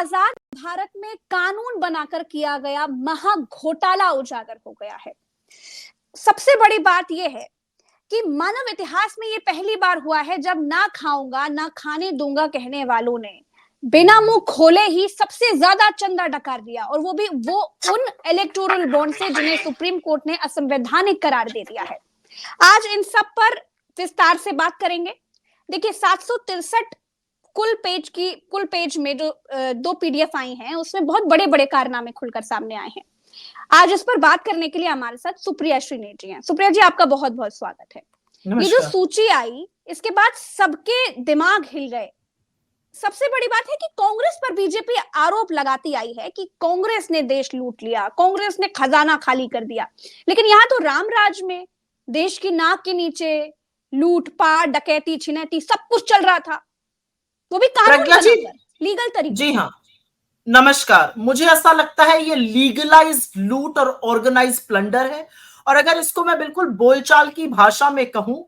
आजाद भारत में कानून बनाकर किया गया महा घोटाला उजागर हो गया है। सबसे बड़ी बात यह है कि मानव इतिहास में ये पहली बार हुआ है जब ना खाऊंगा ना खाने दूंगा कहने वालों ने बिना मुंह खोले ही सबसे ज्यादा चंदा डकार दिया, और वो उन इलेक्टोरल बॉन्ड से जिन्हें सुप्रीम कोर्ट ने असंवैधानिक करार दे दिया है। आज इन सब पर विस्तार से बात करेंगे। देखिए, 763 कुल पेज में जो 2 पीडीएफ आई हैं उसमें बहुत बड़े बड़े कारनामे खुलकर सामने आए हैं। आज इस पर बात करने के लिए हमारे साथ सुप्रिया श्रीनेत जी हैं। सुप्रिया जी, आपका बहुत बहुत स्वागत है। ये जो सूची आई इसके बाद सबके दिमाग हिल गए। सबसे बड़ी बात है कि कांग्रेस पर बीजेपी आरोप लगाती आई है कि कांग्रेस ने देश लूट लिया, कांग्रेस ने खजाना खाली कर दिया, लेकिन यहां तो रामराज में देश की नाक के नीचे लूटपाट, डकैती, छिनैती सब कुछ चल रहा था, वो भी कानून बनाकर, लीगल तरीके। जी हाँ, नमस्कार। मुझे ऐसा लगता है ये लीगलाइज्ड लूट और ऑर्गेनाइज प्लंडर है, और अगर इसको मैं बिल्कुल बोलचाल की भाषा में कहूं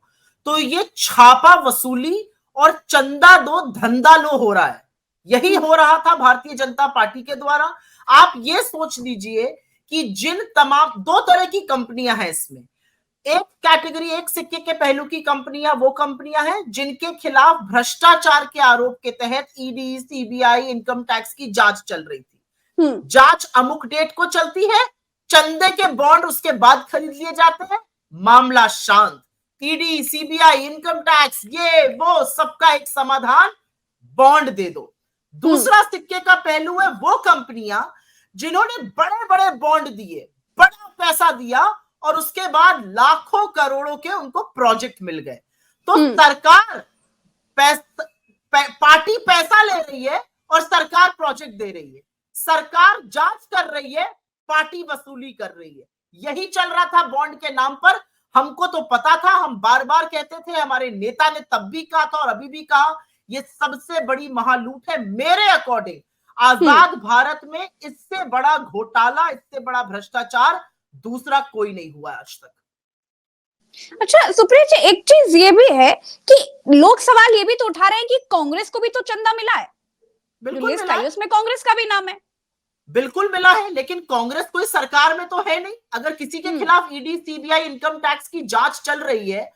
तो ये छापा वसूली और चंदा दो धंधा लो हो रहा है। यही हो रहा था भारतीय जनता पार्टी के द्वारा। आप ये सोच लीजिए कि जिन तमाम 2 तरह की कंपनियां हैं इसमें, एक कैटेगरी, एक सिक्के के पहलू की कंपनियां वो कंपनियां हैं जिनके खिलाफ भ्रष्टाचार के आरोप के तहत ईडी, सीबीआई, इनकम टैक्स की जांच चल रही थी। जांच अमुक डेट को चलती है, चंदे के बॉन्ड उसके बाद खरीद लिए जाते हैं, मामला शांत। ईडी, सीबीआई, इनकम टैक्स, ये वो सबका एक समाधान, बॉन्ड दे दो। दूसरा सिक्के का पहलू है वो कंपनियां जिन्होंने बड़े बड़े बॉन्ड दिए, बड़ा पैसा दिया, और उसके बाद लाखों करोड़ों के उनको प्रोजेक्ट मिल गए। तो सरकार पार्टी पैसा ले रही है और सरकार प्रोजेक्ट दे रही है, सरकार जांच कर रही है, पार्टी वसूली कर रही है। यही चल रहा था बॉन्ड के नाम पर। हमको तो पता था, हम बार बार कहते थे, हमारे नेता ने तब भी कहा था और अभी भी कहा, ये सबसे बड़ी महालूट है। मेरे अकॉर्डिंग आजाद भारत में इससे बड़ा घोटाला, इससे बड़ा भ्रष्टाचार दूसरा कोई नहीं हुआ आज तक। अच्छा सुप्रिया जी, एक चीज ये भी है कि लोग सवाल ये भी तो उठा रहे हैं कि कांग्रेस को भी तो चंदा मिला है। बिल्कुल मिला है, उसमें कांग्रेस का भी नाम है। बिल्कुल मिला है, लेकिन कांग्रेस कोई सरकार में तो है नहीं। अगर किसी के खिलाफ ईडी, सीबीआई, इनकम टैक्स की जांच चल रही है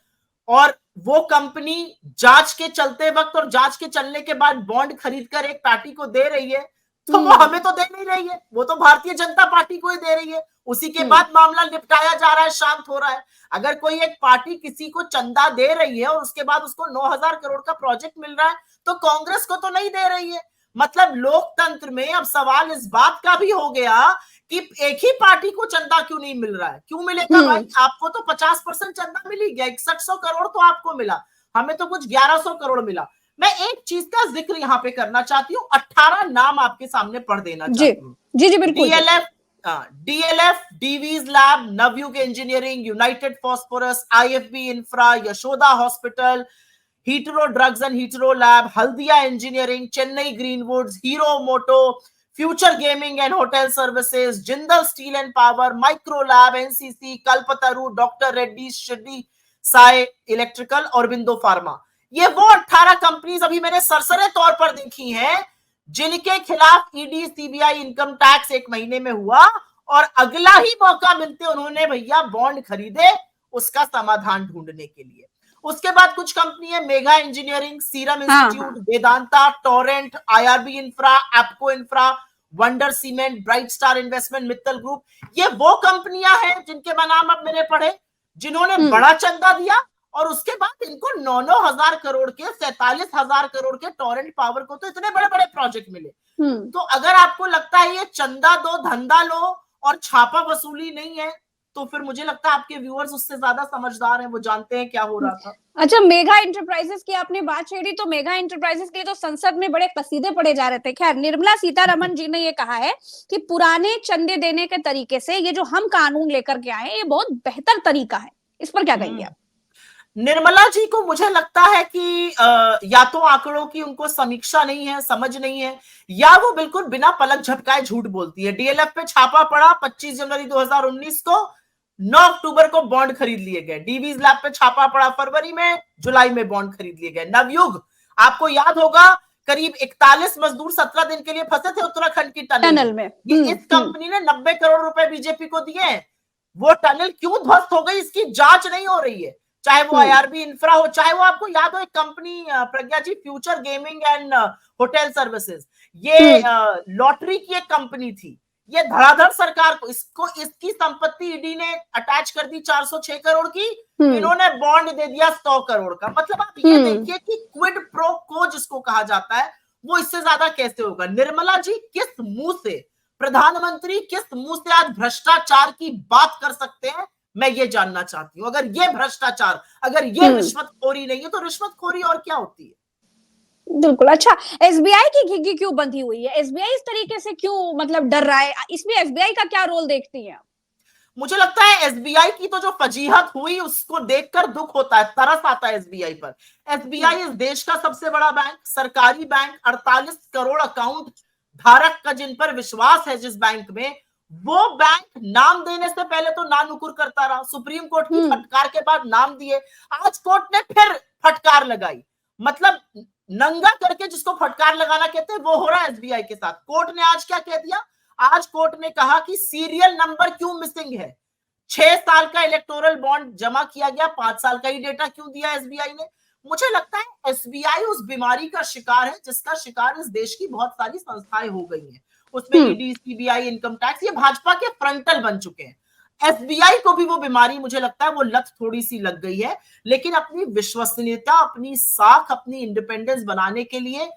और वो कंपनी जांच के चलते वक्त और जांच के चलने के बाद बॉन्ड खरीदकर एक पार्टी को दे रही है, तो वो हमें तो दे नहीं रही है, वो तो भारतीय जनता पार्टी को ही दे रही है। उसी के बाद मामला निपटाया जा रहा है, शांत हो रहा है। अगर कोई एक पार्टी किसी को चंदा दे रही है और उसके बाद उसको 9,000 करोड़ का प्रोजेक्ट मिल रहा है, तो कांग्रेस को तो नहीं दे रही है। मतलब लोकतंत्र में अब सवाल इस बात का भी हो गया कि एक ही पार्टी को चंदा क्यों नहीं मिल रहा है। क्यों मिलेगा भाई? आपको तो 50% चंदा मिल ही गया, 6100 करोड़ तो आपको मिला, हमें तो कुछ 1100 करोड़ मिला। मैं एक चीज का जिक्र यहाँ पे करना चाहती हूँ, 18 नाम आपके सामने पढ़ देना चाहती हूँ। जी बिल्कुल। DLF, Divi's Lab, Navayuga Engineering, United Phosphorus, IFB Infra, Yashoda Hospital, Hetero Drugs and Hetero Lab, Haldia Engineering, Chennai Greenwoods, Hero Moto, Future Gaming and Hotel Services, Jindal Steel and Power, Micro Lab, NCC, Kalpataru, Doctor Reddy, Shirdi Sai Electrical, Aurobindo Pharma. ये वो 18 कंपनीज अभी मैंने सरसरे तौर पर देखी हैं जिनके खिलाफ ईडी, सीबीआई, इनकम टैक्स 1 महीने में हुआ, और अगला ही मौका मिलते उन्होंने भैया बॉन्ड खरीदे उसका समाधान ढूंढने के लिए। उसके बाद कुछ कंपनी है, Megha Engineering, Serum Institute, Vedanta, Torrent, IRB Infra, APCO Infra, Wonder Cement, Bright Star Investment, Mittal Group. ये वो कंपनियां हैं जिनके नाम अब मैंने पढ़े, जिन्होंने बड़ा चंदा दिया और उसके बाद इनको 9,000 करोड़ के, 47,000 करोड़ के टोरेंट पावर को तो इतने बड़े बड़े प्रोजेक्ट मिले। तो अगर आपको लगता है ये चंदा दो धंधा लो और छापा वसूली नहीं है, तो फिर मुझे लगता है आपके व्यूअर्स उससे ज्यादा समझदार हैं, वो जानते हैं क्या हो रहा था। अच्छा, मेगा एंटरप्राइजेस की आपने बात छेड़ी, तो मेगा एंटरप्राइजेस के लिए तो संसद में बड़े कसीदे पढ़े जा रहे थे। खैर, निर्मला सीतारमण जी ने ये कहा है कि पुराने चंदे देने के तरीके से ये जो हम कानून लेकर के आए, ये बहुत बेहतर तरीका है। इस पर क्या कहेंगे आप? निर्मला जी को मुझे लगता है कि या तो आंकड़ों की उनको समीक्षा नहीं है, समझ नहीं है, या वो बिल्कुल बिना पलक झपकाए झूठ बोलती है। डीएलएफ पे छापा पड़ा 25 जनवरी 2019 को, 9 अक्टूबर को बॉन्ड खरीद लिए गए। डीवीज लैब पे छापा पड़ा फरवरी में, जुलाई में बॉन्ड खरीद लिए गए। नवयुग, आपको याद होगा करीब 41 मजदूर 17 दिन के लिए फंसे थे उत्तराखंड की टनल में। ये इस कंपनी ने 90 करोड़ रुपए बीजेपी को दिए हैं। वो टनल क्यों ध्वस्त हो गई, इसकी जांच नहीं हो रही है। चाहे वो आईआरबी इंफ्रा हो, चाहे वो, आपको याद हो एक company Pragya ji, Future Gaming and Hotel Services, ये लॉटरी की एक कंपनी थी। ये धड़ाधड़ सरकार को, इसकी संपत्ति ईडी ने अटैच कर दी 406 करोड़ की, इन्होंने बॉन्ड दे दिया 100 करोड़ का। मतलब आप ये देखिए कि क्विड प्रो को जिसको कहा जाता है वो इससे ज्यादा कैसे होगा। निर्मला जी किस मुंह से, प्रधानमंत्री किस मुंह से आज भ्रष्टाचार की बात कर सकते हैं, मैं ये जानना चाहती हूँ। अगर ये भ्रष्टाचार, अगर ये रिश्वतखोरी नहीं है तो रिश्वतखोरी और क्या होती है। बिल्कुल। अच्छा, एसबीआई की घिघी क्यों बंधी हुई है? एसबीआई इस तरीके से क्यों मतलब डर रहा है? इसमें एसबीआई का क्या रोल देखती हैं? मुझे लगता है एसबीआई की तो जो फजीहत हुई उसको देखकर दुख होता है, तरस आता है एसबीआई पर। एसबीआई इस देश का सबसे बड़ा बैंक, सरकारी बैंक, 48 करोड़ अकाउंट धारक का जिन पर विश्वास है जिस बैंक में, वो बैंक नाम देने से पहले तो नानुकुर करता रहा। सुप्रीम कोर्ट की फटकार के बाद नाम दिए, आज कोर्ट ने फिर फटकार लगाई। मतलब नंगा करके जिसको फटकार लगाना कहते हैं वो हो रहा है एसबीआई के साथ। कोर्ट ने आज क्या कह दिया, आज कोर्ट ने कहा कि सीरियल नंबर क्यों मिसिंग है, 6 साल का इलेक्टोरल बॉन्ड जमा किया गया, 5 साल का ही डेटा क्यों दिया एसबीआई ने। मुझे लगता है एसबीआई उस बीमारी का शिकार है जिसका शिकार इस देश की बहुत सारी संस्थाएं हो गई हैं। उसमें ईडी, सीबीआई, इनकम टैक्स, ये भाजपा के फ्रंटल बन चुके हैं। एसबीआई को भी वो बीमारी, मुझे लगता है वो लत थोड़ी सी लग गई है। लेकिन अपनी विश्वसनीयता, अपनी साख, अपनी इंडिपेंडेंस बनाने के लिए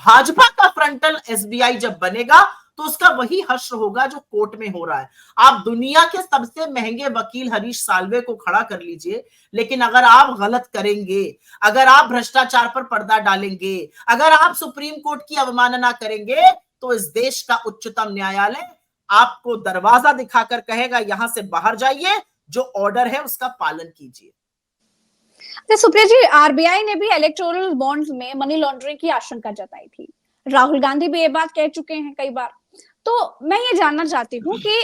भाजपा का फ्रंटल एसबीआई जब बनेगा तो उसका वही हश्र होगा जो कोर्ट में हो रहा है। आप दुनिया के सबसे महंगे वकील हरीश साल्वे को खड़ा कर लीजिए, लेकिन अगर आप गलत करेंगे, अगर आप भ्रष्टाचार पर पर्दा डालेंगे, अगर आप सुप्रीम कोर्ट की अवमानना करेंगे, तो इस देश का उच्चतम न्यायालय आपको दरवाजा दिखाकर कहेगा यहां से बाहर जाइए, जो ऑर्डर है उसका पालन कीजिए। सुप्रिया जी, आरबीआई ने भी इलेक्टोरल बॉन्ड्स में मनी लॉन्ड्रिंग की आशंका जताई थी। राहुल गांधी भी ये बात कह चुके हैं कई बार। तो मैं ये जानना चाहती हूँ कि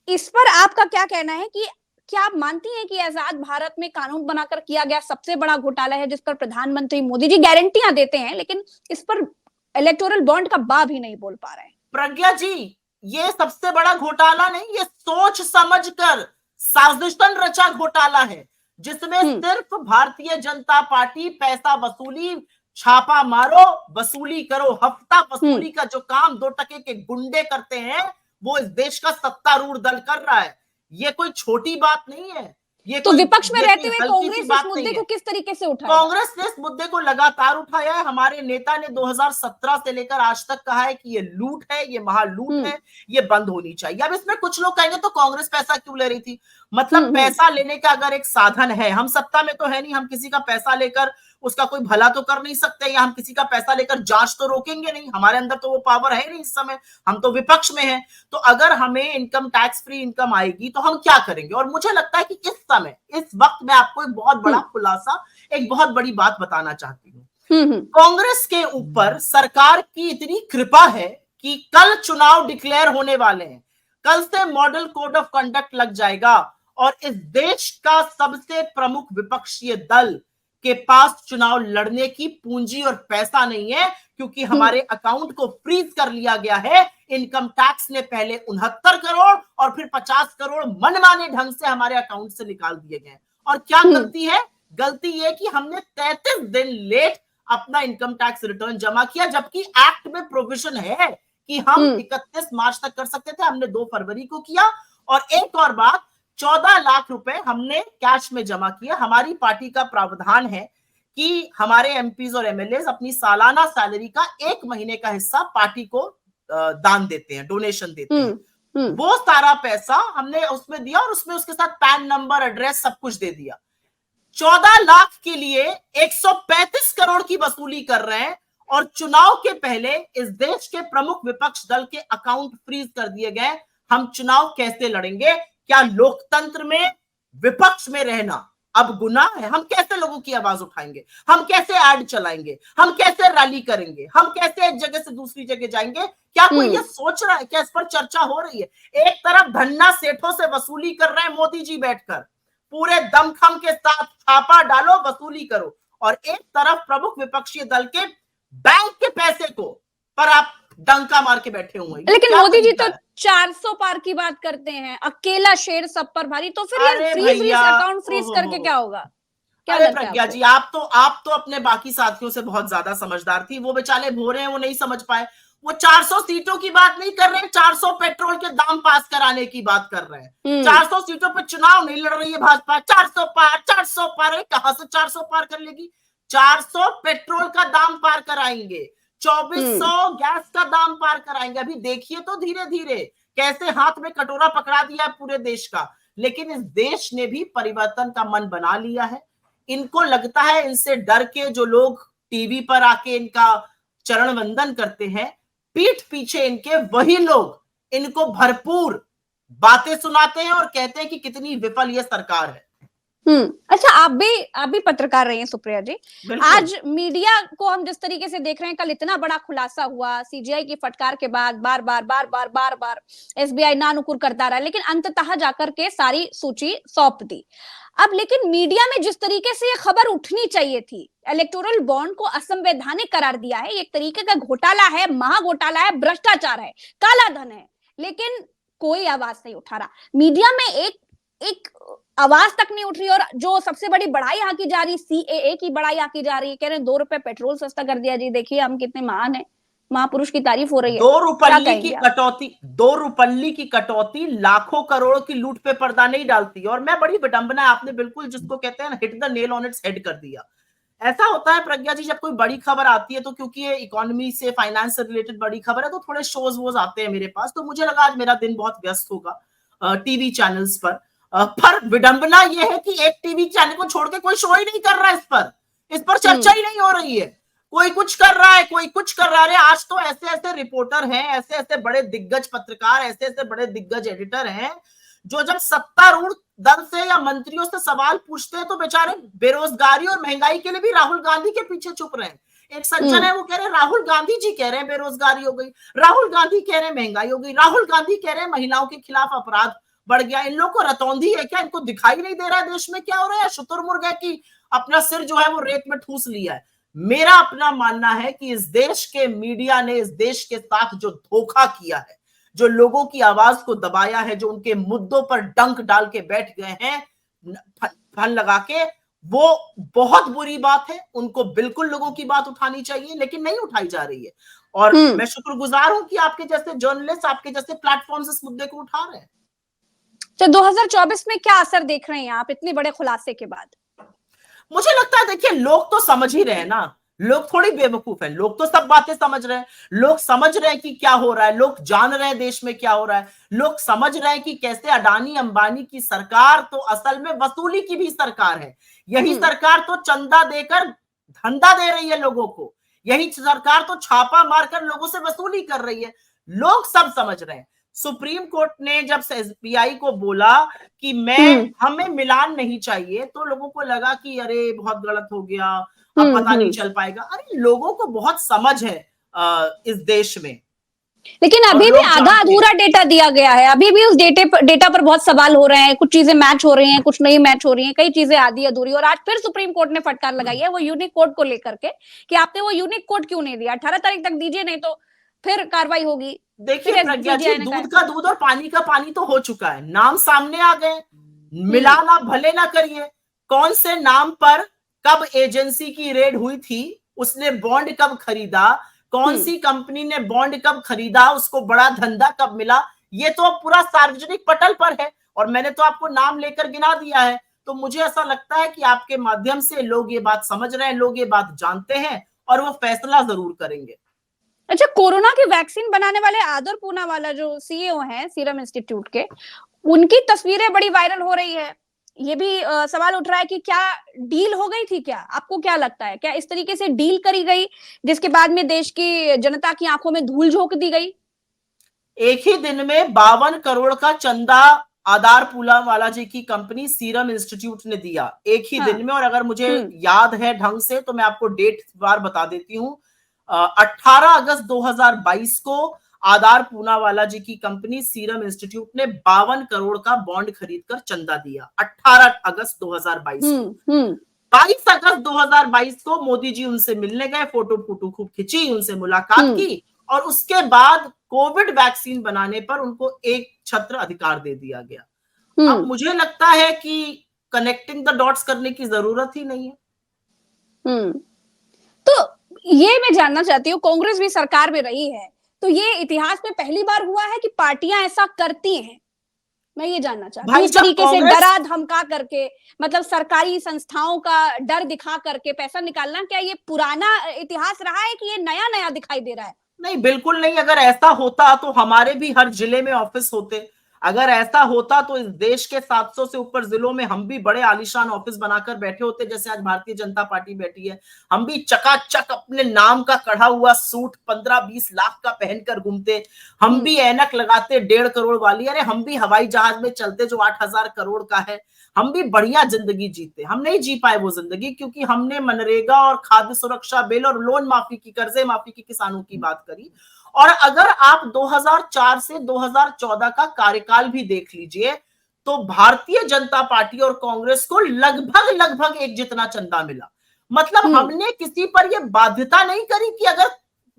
इस पर आपका क्या कहना है कि क्या आप मानती हैं कि आजाद भारत में कानून बनाकर किया गया सबसे बड़ा घोटाला है जिस पर प्रधानमंत्री मोदी जी गारंटियां देते हैं, लेकिन इस पर इलेक्टोरल बॉन्ड का बा भी नहीं बोल पा रहे हैं? प्रज्ञा जी, ये सबसे बड़ा घोटाला नहीं, ये सोच समझकर साजिशन रचा घोटाला है, जिसमें सिर्फ भारतीय जनता पार्टी पैसा वसूली, छापा मारो, वसूली करो, हफ्ता वसूली का जो काम 2 टके के गुंडे करते हैं वो इस देश का सत्तारूढ़ दल कर रहा है। ये कोई छोटी बात नहीं है। ये तो विपक्ष में रहते हुए कांग्रेस इस मुद्दे को किस तरीके से उठाया? कांग्रेस ने इस मुद्दे को लगातार उठाया है। हमारे नेता ने 2017 से लेकर आज तक कहा है कि ये लूट है, ये महालूट है, ये बंद होनी चाहिए। अब इसमें कुछ लोग कहेंगे तो कांग्रेस पैसा क्यों ले रही थी? मतलब पैसा लेने का अगर एक साधन है, हम सत्ता में तो है नहीं, हम किसी का पैसा लेकर उसका कोई भला तो कर नहीं सकते, या हम किसी का पैसा लेकर जांच तो रोकेंगे नहीं, हमारे अंदर तो वो पावर है नहीं इस समय, हम तो विपक्ष में हैं। तो अगर हमें इनकम टैक्स फ्री इनकम आएगी तो हम क्या करेंगे? और मुझे लगता है कि इस समय, इस वक्त मैं आपको एक बहुत बड़ा खुलासा, एक बहुत बड़ी बात बताना चाहती हूँ। कांग्रेस के ऊपर सरकार की इतनी कृपा है कि कल चुनाव डिक्लेयर होने वाले हैं, कल से मॉडल कोड ऑफ कंडक्ट लग जाएगा और इस देश का सबसे प्रमुख विपक्षीय दल के पास चुनाव लड़ने की पूंजी और पैसा नहीं है, क्योंकि हमारे अकाउंट को फ्रीज कर लिया गया है। इनकम टैक्स ने पहले 69 करोड़ और फिर 50 करोड़ मनमाने ढंग से हमारे अकाउंट से निकाल दिए गए। और क्या गलती है? गलती यह कि हमने 33 दिन लेट अपना इनकम टैक्स रिटर्न जमा किया, जबकि एक्ट में प्रोविजन है कि हम 31 मार्च तक कर सकते थे, हमने 2 फरवरी को किया। और एक और बात, 14 लाख रुपए हमने कैश में जमा किया। हमारी पार्टी का प्रावधान है कि हमारे एमपीज और एमएलए अपनी सालाना सैलरी का 1 महीने का हिस्सा पार्टी को दान देते हैं, डोनेशन देते हैं। वो सारा पैसा हमने उसमें दिया और उसमें उसके साथ पैन नंबर, एड्रेस सब कुछ दे दिया। 14 लाख के लिए 135 करोड़ की वसूली कर रहे हैं और चुनाव के पहले इस देश के प्रमुख विपक्ष दल के अकाउंट फ्रीज कर दिए गए। हम चुनाव कैसे लड़ेंगे? क्या लोकतंत्र में विपक्ष में रहना अब गुनाह है? हम कैसे लोगों की आवाज उठाएंगे? हम कैसे ऐड चलाएंगे? हम कैसे रैली करेंगे? हम कैसे एक जगह से दूसरी जगह जाएंगे? क्या कोई ये सोच रहा है? क्या इस पर चर्चा हो रही है? एक तरफ धन्ना सेठों से वसूली कर रहे हैं मोदी जी बैठकर, पूरे दमखम के साथ छापा डालो, वसूली करो, और एक तरफ प्रमुख विपक्षी दल के बैंक के पैसे को, पर आप डंका मार के बैठे हुए हैं। लेकिन मोदी जी तो है? 400 पार की बात करते हैं, अकेला शेर सब पर भारी, तो फिर यार अरे फ्रीज भैया, अकाउंट फ्रीज करके क्या होगा? क्या अरे लगता है प्रज्ञा आपको? जी, आप तो अपने बाकी साथियों से बहुत ज्यादा समझदार थी। वो बेचारे भोरे हैं, वो नहीं समझ पाए। वो 400 सीटों की बात नहीं कर रहे हैं, 400 पेट्रोल के दाम पास कराने की बात कर रहे हैं। 400 सीटों पर चुनाव नहीं लड़ रही है भाजपा। 400 पार, 400 पार, कहां से 400 पार कर लेगी? 400 पेट्रोल का दाम पार कराएंगे, 2400 गैस का दाम पार कराएंगे। अभी देखिए तो धीरे धीरे कैसे हाथ में कटोरा पकड़ा दिया है पूरे देश का। लेकिन इस देश ने भी परिवर्तन का मन बना लिया है। इनको लगता है इनसे डर के जो लोग टीवी पर आके इनका चरण वंदन करते हैं, पीठ पीछे इनके वही लोग इनको भरपूर बातें सुनाते हैं और कहते हैं कि कितनी विफल ये सरकार है। अच्छा, आप भी पत्रकार रहे हैं सुप्रिया जी। आज मीडिया को हम जिस तरीके से देख रहे हैं, कल इतना बड़ा खुलासा हुआ सीजीआई की फटकार के बाद, बार बार एसबीआई नानुकुर करता रहा, लेकिन अंततः जाकर के सारी सूची सौंप दी। अब लेकिन मीडिया में जिस तरीके से ये खबर उठनी चाहिए थी, इलेक्टोरल बॉन्ड को असंवैधानिक करार दिया है, एक तरीके का घोटाला है, महाघोटाला है, भ्रष्टाचार है, काला धन है, लेकिन कोई आवाज नहीं उठा रहा। मीडिया में एक आवाज तक नहीं उठ रही। और जो सबसे बड़ी बढ़ाई हाकी जा रही, सीएए की बढ़ाई हाकी जा रही है, कह रहे हैं 2 रुपए पेट्रोल सस्ता कर दिया जी, देखिए हम कितने महान है, महापुरुष की तारीफ हो रही है। 2 रुपये की कटौती, 2 रुपये की कटौती लाखों करोड़ की लूट पे पर्दा नहीं डालती। और मैं बड़ी विडंबना, आपने बिल्कुल जिसको कहते हैं hit the nail on its head कर दिया। ऐसा होता है प्रज्ञा जी, जब कोई बड़ी खबर आती है तो क्योंकि ये इकोनॉमी से, फाइनेंस से रिलेटेड बड़ी खबर है, तो थोड़े शोज वोज आते हैं मेरे पास। तो मुझे लगा आज मेरा दिन बहुत व्यस्त होगा टीवी चैनल्स पर विडंबना ये है कि एक टीवी चैनल को छोड़ के कोई शो ही नहीं कर रहा है। इस पर चर्चा ही नहीं हो रही है। कोई कुछ कर रहा है, कोई कुछ कर रहा है। आज तो ऐसे ऐसे रिपोर्टर हैं, ऐसे ऐसे बड़े दिग्गज पत्रकार, ऐसे ऐसे बड़े दिग्गज एडिटर हैं, जो जब सत्तारूढ़ दल से या मंत्रियों से सवाल पूछते हैं तो बेचारे बेरोजगारी और महंगाई के लिए भी राहुल गांधी के पीछे चुप रहे हैं। एक सज्जन है, वो कह रहे हैं राहुल गांधी जी कह रहे हैं बेरोजगारी हो गई, राहुल गांधी कह रहे हैं महंगाई हो गई, राहुल गांधी कह रहे हैं महिलाओं के खिलाफ अपराध बढ़ गया। इन लोगों को रतौंधी है क्या? इनको दिखाई नहीं दे रहा है देश में क्या हो रहा है? शुतुरमुर्ग है कि अपना सिर जो है वो रेत में ठूस लिया है? मेरा अपना मानना है कि इस देश के मीडिया ने इस देश के साथ जो धोखा किया है, जो लोगों की आवाज को दबाया है, जो उनके मुद्दों पर डंक डाल के बैठ गए हैं फन लगा के, वो बहुत बुरी बात है। उनको बिल्कुल लोगों की बात उठानी चाहिए, लेकिन नहीं उठाई जा रही है। और मैं शुक्रगुजार हूं कि आपके जैसे जर्नलिस्ट, आपके जैसे प्लेटफॉर्म्स इस मुद्दे को उठा रहे हैं। तो 2024 में क्या असर देख रहे हैं आप इतने बड़े खुलासे के बाद? मुझे लगता है, देखिए, लोग तो समझ ही रहे हैं ना। लोग थोड़ी बेवकूफ हैं, लोग तो सब बातें समझ रहे हैं। लोग समझ रहे हैं कि क्या हो रहा है, लोग जान रहे हैं देश में क्या हो रहा है। लोग समझ रहे हैं कि कैसे अडानी अंबानी की सरकार तो असल में वसूली की भी सरकार है। यही सरकार तो चंदा देकर धंधा दे रही है लोगों को। यही सरकार तो छापा मारकर लोगों से वसूली कर रही है। लोग सब समझ रहे हैं। सुप्रीम कोर्ट ने जब एसबीआई को बोला कि हमें मिलान नहीं चाहिए, तो लोगों को लगा कि अरे बहुत गलत हो गया, अब पता नहीं चल पाएगा। अरे लोगों को बहुत समझ है इस देश में। लेकिन अभी भी आधा अधूरा डेटा दिया गया है, अभी भी उस डेटा पर बहुत सवाल हो रहे हैं। कुछ चीजें मैच हो रही हैं, कुछ नहीं मैच हो रही हैं, कई चीजें आधी अधूरी। और आज फिर सुप्रीम कोर्ट ने फटकार लगाई है वो यूनिक कोड को लेकर के कि आपने वो यूनिक कोड क्यों नहीं दिया, 18 तारीख तक दीजिए, नहीं तो फिर कार्रवाई होगी। देखिए प्रज्ञा जी, दूध का दूध और पानी का पानी तो हो चुका है। नाम सामने आ गए, मिलान आप भले ना करिए। कौन से नाम पर कब एजेंसी की रेड हुई थी, उसने बॉन्ड कब खरीदा, कौन सी कंपनी ने बॉन्ड कब खरीदा, उसको बड़ा धंधा कब मिला, ये तो अब पूरा सार्वजनिक पटल पर है। और मैंने तो आपको नाम लेकर गिना दिया है। तो मुझे ऐसा लगता है कि आपके माध्यम से लोग ये बात समझ रहे हैं, लोग ये बात जानते हैं, और वो फैसला जरूर करेंगे। अच्छा, कोरोना की वैक्सीन बनाने वाले आदर पूनावाला जो सीईओ हैं सीरम इंस्टीट्यूट के, उनकी तस्वीरें बड़ी वायरल हो रही है। ये भी सवाल उठ रहा है कि क्या डील हो गई थी? क्या आपको क्या लगता है, क्या इस तरीके से डील करी गई जिसके बाद में देश की जनता की आंखों में धूल झोंक दी गई? एक ही दिन में 52 करोड़ का चंदा आधार पूनावाला जी की कंपनी सीरम इंस्टीट्यूट ने दिया, एक ही दिन में। और अगर मुझे याद है ढंग से, तो मैं आपको डेट बार बता देती हूँ। 18 अगस्त 2022 को आधार पूनावाला जी की कंपनी सीरम इंस्टीट्यूट ने 52 करोड़ का बॉन्ड खरीदकर चंदा दिया, 18 अगस्त 2022 को। 22 अगस्त 2022 को मोदी जी उनसे मिलने गए, फोटो फोटो खूब खिंची, उनसे मुलाकात की, और उसके बाद कोविड वैक्सीन बनाने पर उनको एक छत्र अधिकार दे दिया गया। अब मुझे लगता है कि कनेक्टिंग द डॉट्स करने की जरूरत ही नहीं है। तो ये मैं जानना चाहती हूँ, कांग्रेस भी सरकार में रही है, तो ये इतिहास में पहली बार हुआ है कि पार्टियां ऐसा करती हैं? मैं ये जानना चाहती हूँ, भाई इस जब तरीके से कांग्रेस, डरा धमका करके, मतलब सरकारी संस्थाओं का डर दिखा करके पैसा निकालना, क्या ये पुराना इतिहास रहा है कि ये नया नया दिखाई दे रहा है? नहीं, बिल्कुल नहीं। अगर ऐसा होता तो हमारे भी हर जिले में ऑफिस होते। अगर ऐसा होता तो इस देश के 700 से ऊपर जिलों में हम भी बड़े आलीशान ऑफिस बनाकर बैठे होते, जैसे आज भारतीय जनता पार्टी बैठी है। हम भी चकाचक अपने नाम का कढ़ा हुआ सूट 15-20 लाख का पहनकर घूमते। हम भी ऐनक लगाते 1.5 करोड़ वाली। अरे हम भी हवाई जहाज में चलते जो 8,000 करोड़ का है। हम भी बढ़िया जिंदगी जीते। हम नहीं जी पाए वो जिंदगी, क्योंकि हमने मनरेगा और खाद्य सुरक्षा बिल और लोन माफी की, कर्जे माफी की, किसानों की बात करी। और अगर आप 2004 से 2014 का कार्यकाल भी देख लीजिए, तो भारतीय जनता पार्टी और कांग्रेस को लगभग लगभग एक जितना चंदा मिला। मतलब हमने किसी पर यह बाध्यता नहीं करी कि अगर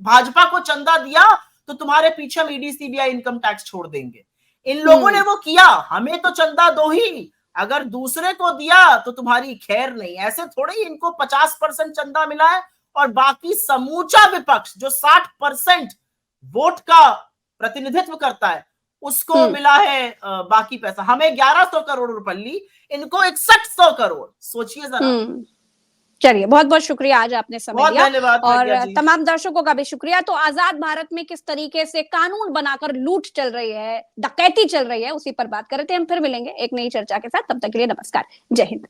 भाजपा को चंदा दिया तो तुम्हारे पीछे हम ईडी सीबीआई इनकम टैक्स छोड़ देंगे। इन लोगों ने वो किया, हमें तो चंदा दो ही, अगर दूसरे को दिया तो तुम्हारी खैर नहीं। ऐसे थोड़े ही इनको 50% चंदा मिला है, और बाकी समूचा विपक्ष जो 60% वोट का प्रतिनिधित्व करता है, उसको मिला है बाकी पैसा। हमें 1100 करोड़ रुपये, इनको 6100 करोड़। सोचिए जरा। चलिए, बहुत बहुत शुक्रिया, आज आपने समय बहुत दिया, धन्यवाद और प्रज्ञा जी। तमाम दर्शकों का भी शुक्रिया। तो आजाद भारत में किस तरीके से कानून बनाकर लूट चल रही है, डकैती चल रही है, उसी पर बात कर रहे थे। हम फिर मिलेंगे एक नई चर्चा के साथ। तब तक के लिए नमस्कार, जय हिंद।